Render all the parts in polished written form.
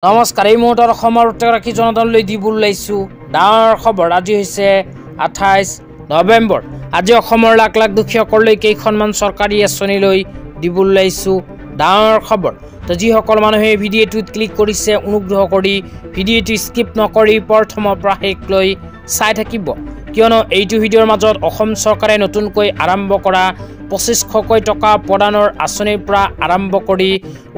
নমস্কাৰ। এই মুহূৰ্তত অসমৰ উত্তৰাখী জনতালৈ দিব ওলাইছো ডাঙৰ খবৰ। আজি হৈছে 28 নৱেম্বৰ। আজি অসমৰ লাখ লাখ দুখীয়াসকললৈ কেইখনমান চৰকাৰী আঁচনিলৈ দিব ওলাইছো ডাঙৰ খবৰ। তো যিসকল মানুহে ভিডিঅ'টোত ক্লিক কৰিছে অনুগ্ৰহ কৰি ভিডিঅ'টো স্কিপ নকৰি প্ৰথমৰ পৰা শেষলৈ চাই থাকিব, কিয়নো এইটো ভিডিঅ'ৰ মাজত অসম চৰকাৰে নতুনকৈ আৰম্ভ কৰা 2500 টকা প্ৰদানৰ আঁচনিৰ পৰা আৰম্ভ কৰি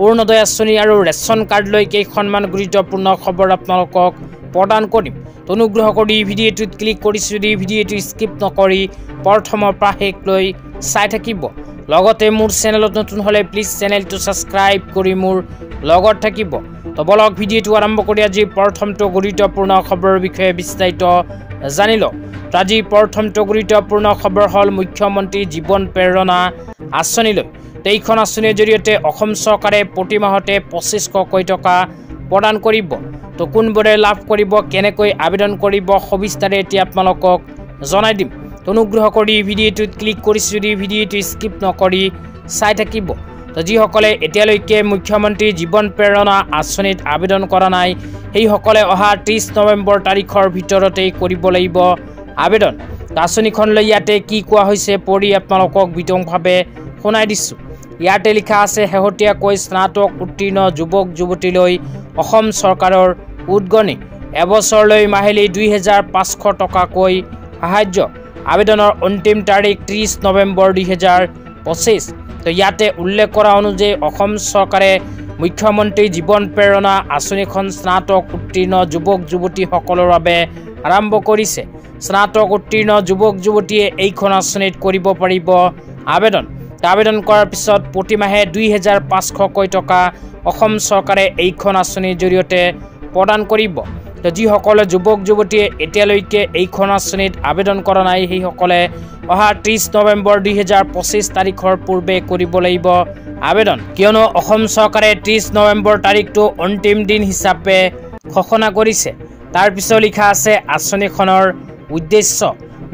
অৰুণোদয় আঁচনি আৰু ৰেচন কাৰ্ডলৈ কেইখনমান গুৰুত্বপূৰ্ণ খবৰ আপোনালোকক প্ৰদান কৰিম। অনুগ্ৰহ কৰি ভিডিঅ'টোত ক্লিক কৰিছে যদি ভিডিঅ'টো স্কিপ নকৰি প্ৰথমৰ পৰা শেষলৈ চাই থাকিব। লগতে মোৰ চেনেলত নতুন হ'লে প্লিজ চেনেলটো ছাবস্ক্ৰাইব কৰি মোৰ লগত থাকিব। তো বলক ভিডিঅ'টো আৰম্ভ কৰি আজি প্ৰথমটো গুৰুত্বপূৰ্ণ খবৰৰ বিষয়ে বিস্তাৰিত জানি লওক। আজি প্ৰথমটো গুৰুত্বপূৰ্ণ খবৰ হ'ল মুখ্যমন্ত্ৰী জীৱন প্ৰেৰণা আঁচনিলৈ। এইখন আঁচনিৰ জৰিয়তে অসম চৰকাৰে প্ৰতি মাহতে 2500 টকা প্ৰদান কৰিব। তো কোনবোৰে লাভ কৰিব, কেনেকৈ আবেদন কৰিব, সবিস্তাৰে এতিয়া আপোনালোকক জনাই দিম। অনুগ্ৰহ কৰি ভিডিঅ'টোত ক্লিক কৰিছে যদি ভিডিঅ'টো স্কিপ নকৰি চাই থাকিব। তো যিসকলে এতিয়ালৈকে মুখ্যমন্ত্ৰী জীৱন প্ৰেৰণা আঁচনিত আবেদন কৰা নাই সেইসকলে অহা 30 নৱেম্বৰ তাৰিখৰ ভিতৰতেই কৰিব লাগিব আবেদন। আঁচনিখনলৈ ইয়াতে কি কোৱা হৈছে পঢ়ি আপোনালোকক বিতংভাৱে শুনাই দিছোঁ। ইয়াতে লিখা আছে, শেহতীয়াকৈ স্নাতক উত্তীৰ্ণ যুৱক যুৱতীলৈ অসম চৰকাৰৰ উদগনি, এবছৰলৈ মাহিলী 2500 টকাকৈ সাহায্য। আবেদনৰ অন্তিম তাৰিখ 30 নৱেম্বৰ 2025। তো ইয়াতে উল্লেখ কৰা অনুযায়ী অসম চৰকাৰে মুখ্যমন্ত্ৰী জীৱন প্ৰেৰণা আঁচনিখন স্নাতক উত্তীৰ্ণ যুৱক যুৱতীসকলৰ বাবে আৰম্ভ কৰিছে। স্নাতক উত্তীৰ্ণ যুৱক যুৱতীয়ে এইখন আঁচনিত কৰিব পাৰিব আবেদন। আবেদন কৰাৰ পিছত প্ৰতিমাহে 2500 টকা অসম চৰকাৰে এইখন আঁচনিৰ জৰিয়তে প্ৰদান কৰিব। তো যিসকলে যুৱক যুৱতীয়ে এতিয়ালৈকে এইখন আঁচনিত আবেদন কৰা নাই সেইসকলে অহা 30 নৱেম্বৰ 2025 তাৰিখৰ পূৰ্বে কৰিব লাগিব আবেদন, কিয়নো অসম চৰকাৰে 30 নৱেম্বৰ তাৰিখটো অন্তিম দিন হিচাপে ঘোষণা কৰিছে। তাৰপিছত লিখা আছে আঁচনিখনৰ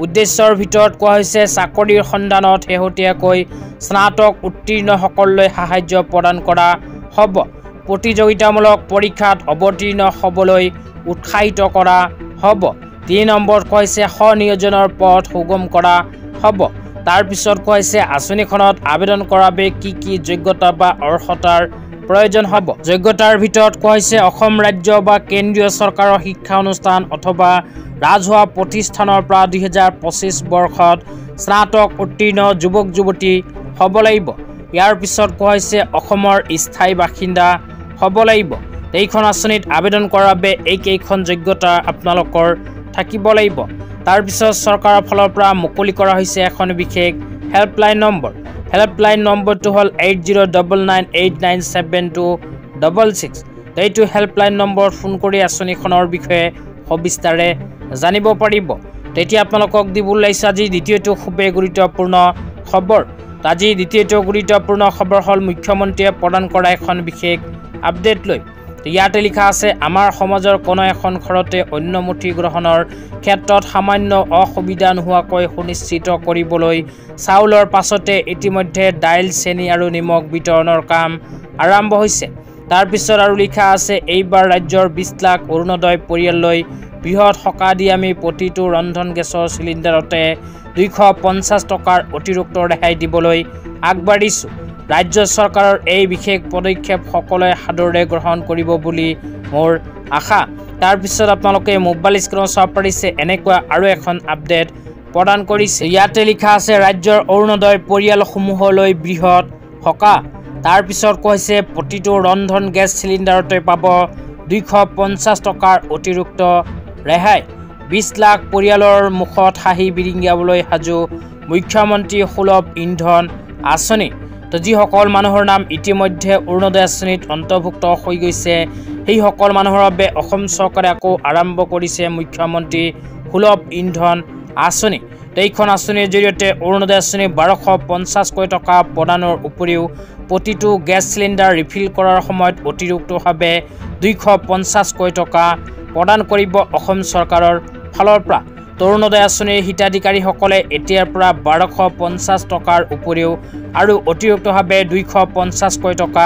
উদ্দেশ্যৰ ভিতৰত কোৱা হৈছে, চাকৰিৰ সন্ধানত শেহতীয়াকৈ স্নাতক উত্তীৰ্ণসকললৈ সাহায্য প্ৰদান কৰা হ'ব। প্ৰতিযোগিতামূলক পৰীক্ষাত অৱতীৰ্ণ হ'বলৈ উৎসাহিত কৰা হ'ব। 3 নম্বৰত কোৱা হৈছে স্ব-নিয়োজনৰ পথ সুগম কৰা হ'ব। তাৰপিছত কোৱা হৈছে আঁচনিখনত আবেদন কৰাৰ বাবে কি কি যোগ্যতা বা অৰ্হতাৰ প্ৰয়োজন হ'ব। যোগ্যতাৰ ভিতৰত কোৱা হৈছে অসম ৰাজ্য বা কেন্দ্ৰীয় চৰকাৰৰ শিক্ষা অনুষ্ঠান অথবা ৰাজহুৱা প্ৰতিষ্ঠানৰ পৰা 2025 বৰ্ষত স্নাতক উত্তীৰ্ণ যুৱক যুৱতী হ'ব লাগিব। ইয়াৰ পিছত কোৱা হৈছে অসমৰ স্থায়ী বাসিন্দা হ'ব লাগিব। এইখন আঁচনিত আবেদন কৰাৰ বাবে এইকেইখন যোগ্যতা আপোনালোকৰ থাকিব লাগিব। তাৰপিছত চৰকাৰৰ ফালৰ পৰা মুকলি কৰা হৈছে এখন বিশেষ হেল্পলাইন নম্বৰ। হেল্পলাইন নম্বৰটো হ'ল 8099897266। এইটো হেল্পলাইন নম্বৰত ফোন কৰি আঁচনিখনৰ বিষয়ে সবিস্তাৰে জানিব পাৰিব। তেতিয়া আপোনালোকক দিব ওলাইছে আজি দ্বিতীয়টো খুবেই গুৰুত্বপূৰ্ণ খবৰ। আজি দ্বিতীয়টো গুৰুত্বপূৰ্ণ খবৰ হ'ল মুখ্যমন্ত্ৰীয়ে প্ৰদান কৰা এখন বিশেষ আপডেট লৈ। ইয়াতে লিখা আছে, আমাৰ সমাজৰ কোনো এখন ঘৰতে অন্নমুঠি গ্ৰহণৰ ক্ষেত্ৰত সামান্য অসুবিধা নোহোৱাকৈ সুনিশ্চিত কৰিবলৈ চাউলৰ পাছতে ইতিমধ্যে দাইল, চেনি আৰু নিমখ বিতৰণৰ কাম আৰম্ভ হৈছে। তাৰপিছত আৰু লিখা আছে, এইবাৰ ৰাজ্যৰ 20 লাখ অৰুণোদয় পৰিয়াললৈ বৃহৎ সকাহ দি আমি প্ৰতিটো ৰন্ধন গেছৰ চিলিণ্ডাৰতে 250 টকাৰ অতিৰিক্ত ৰেহাই দিবলৈ আগবাঢ়িছোঁ। ৰাজ্য চৰকাৰৰ এই বিশেষ পদক্ষেপ সকলোৱে সাদৰেৰে গ্ৰহণ কৰিব বুলি মোৰ আশা। তাৰপিছত আপোনালোকে মোবাইল স্ক্ৰীনত চাব পাৰিছে এনেকুৱা আৰু এখন আপডেট প্ৰদান কৰিছে। ইয়াতে লিখা আছে ৰাজ্যৰ অৰুণোদয় পৰিয়ালসমূহলৈ বৃহৎ সকাহ। তাৰপিছত কৈছে প্ৰতিটো ৰন্ধন গেছ চিলিণ্ডাৰতে পাব 250 টকাৰ অতিৰিক্ত ৰেহাই। 20 লাখ পৰিয়ালৰ মুখত হাঁহি বিৰিঙিয়াবলৈ সাজু মুখ্যমন্ত্ৰী সুলভ ইন্ধন আঁচনি। তো যিসকল মানুহৰ নাম ইতিমধ্যে অৰুণোদয় আঁচনিত অন্তৰ্ভুক্ত হৈ গৈছে সেইসকল মানুহৰ বাবে অসম চৰকাৰে আকৌ আৰম্ভ কৰিছে মুখ্যমন্ত্ৰী সুলভ ইন্ধন আঁচনি। এইখন আঁচনিৰ জৰিয়তে অৰুণোদয় আঁচনি 1250 টকা প্ৰদানৰ উপৰিও প্ৰতিটো গেছ চিলিণ্ডাৰ ৰিফিল কৰাৰ সময়ত অতিৰিক্তভাৱে 250 টকা প্ৰদান কৰিব অসম চৰকাৰৰ ফালৰ পৰা। অৰুণোদয় আঁচনিৰ হিতাধিকাৰীসকলে এতিয়াৰ পৰা 1250 টকাৰ উপৰিও আৰু অতিৰিক্তভাৱে 250 টকা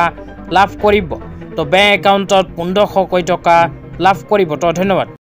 লাভ কৰিব। তো বেংক একাউণ্টত 1500 টকা লাভ কৰিব। তো ধন্যবাদ।